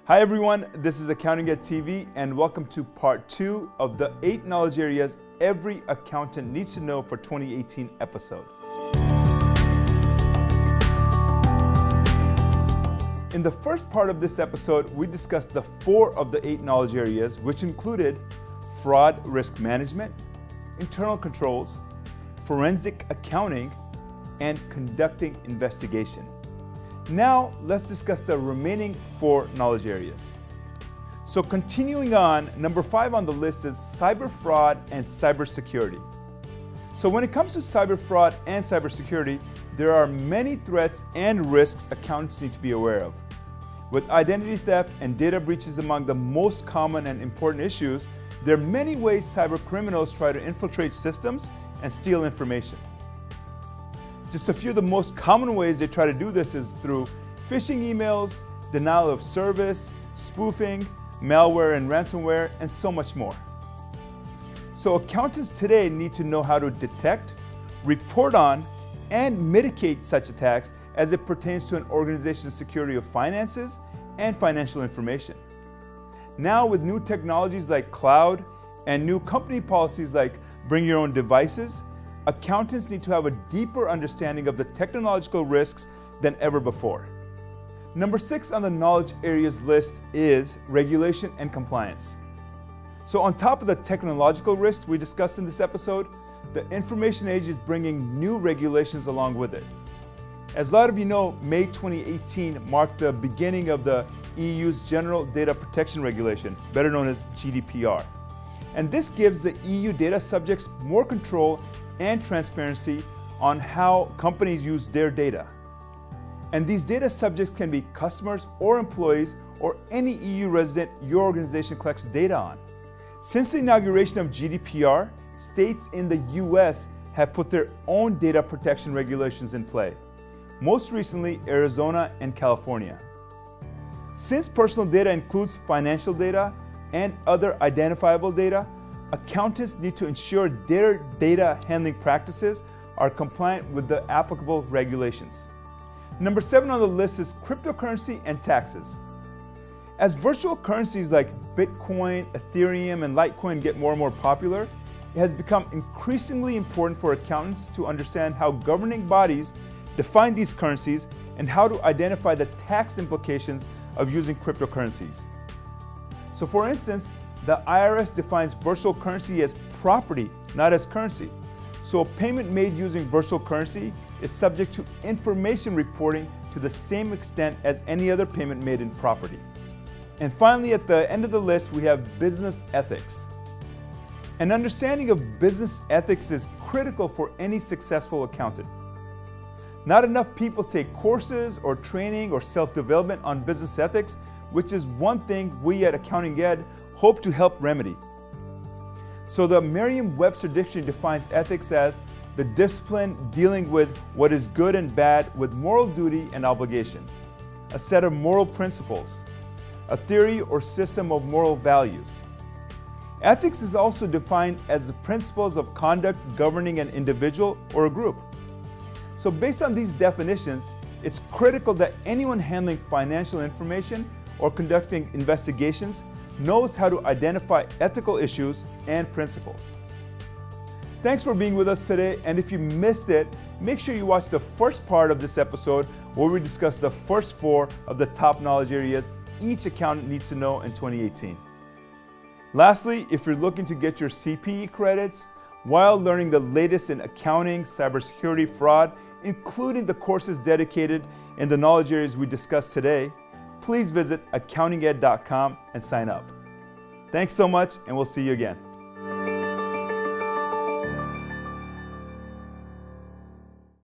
Hi everyone, this is Accounting at TV and welcome to part 2 of the 8 knowledge areas every accountant needs to know for 2018 episode. In the first part of this episode, we discussed the 4 of the 8 knowledge areas, which included fraud risk management, internal controls, forensic accounting, and conducting investigation. Now, let's discuss the remaining 4 knowledge areas. So continuing on, number 5 on the list is cyber fraud and cybersecurity. So when it comes to cyber fraud and cybersecurity, there are many threats and risks accountants need to be aware of. With identity theft and data breaches among the most common and important issues, there are many ways cyber criminals try to infiltrate systems and steal information. Just a few of the most common ways they try to do this is through phishing emails, denial of service, spoofing, malware and ransomware, and so much more. So accountants today need to know how to detect, report on, and mitigate such attacks as it pertains to an organization's security of finances and financial information. Now with new technologies like cloud and new company policies like bring your own devices, accountants need to have a deeper understanding of the technological risks than ever before. Number 6 on the knowledge areas list is regulation and compliance. So on top of the technological risks we discussed in this episode, the information age is bringing new regulations along with it. As a lot of you know, May 2018 marked the beginning of the EU's General Data Protection Regulation, better known as GDPR. And this gives the EU data subjects more control and transparency on how companies use their data. And these data subjects can be customers or employees or any EU resident your organization collects data on. Since the inauguration of GDPR, states in the US have put their own data protection regulations in play. Most recently, Arizona and California. Since personal data includes financial data and other identifiable data, accountants need to ensure their data handling practices are compliant with the applicable regulations. Number 7 on the list is cryptocurrency and taxes. As virtual currencies like Bitcoin, Ethereum, and Litecoin get more and more popular, it has become increasingly important for accountants to understand how governing bodies define these currencies and how to identify the tax implications of using cryptocurrencies. So for instance, the IRS defines virtual currency as property, not as currency. So a payment made using virtual currency is subject to information reporting to the same extent as any other payment made in property. And finally, at the end of the list, we have business ethics. An understanding of business ethics is critical for any successful accountant. Not enough people take courses or training or self-development on business ethics, which is one thing we at Accounting Ed hope to help remedy. So the Merriam-Webster Dictionary defines ethics as the discipline dealing with what is good and bad with moral duty and obligation, a set of moral principles, a theory or system of moral values. Ethics is also defined as the principles of conduct governing an individual or a group. So based on these definitions, it's critical that anyone handling financial information or conducting investigations knows how to identify ethical issues and principles. Thanks for being with us today, and if you missed it, make sure you watch the first part of this episode where we discuss the first 4 of the top knowledge areas each accountant needs to know in 2018. Lastly, if you're looking to get your CPE credits while learning the latest in accounting, cybersecurity, fraud, including the courses dedicated in the knowledge areas we discussed today, please visit accountinged.com and sign up. Thanks so much, and we'll see you again.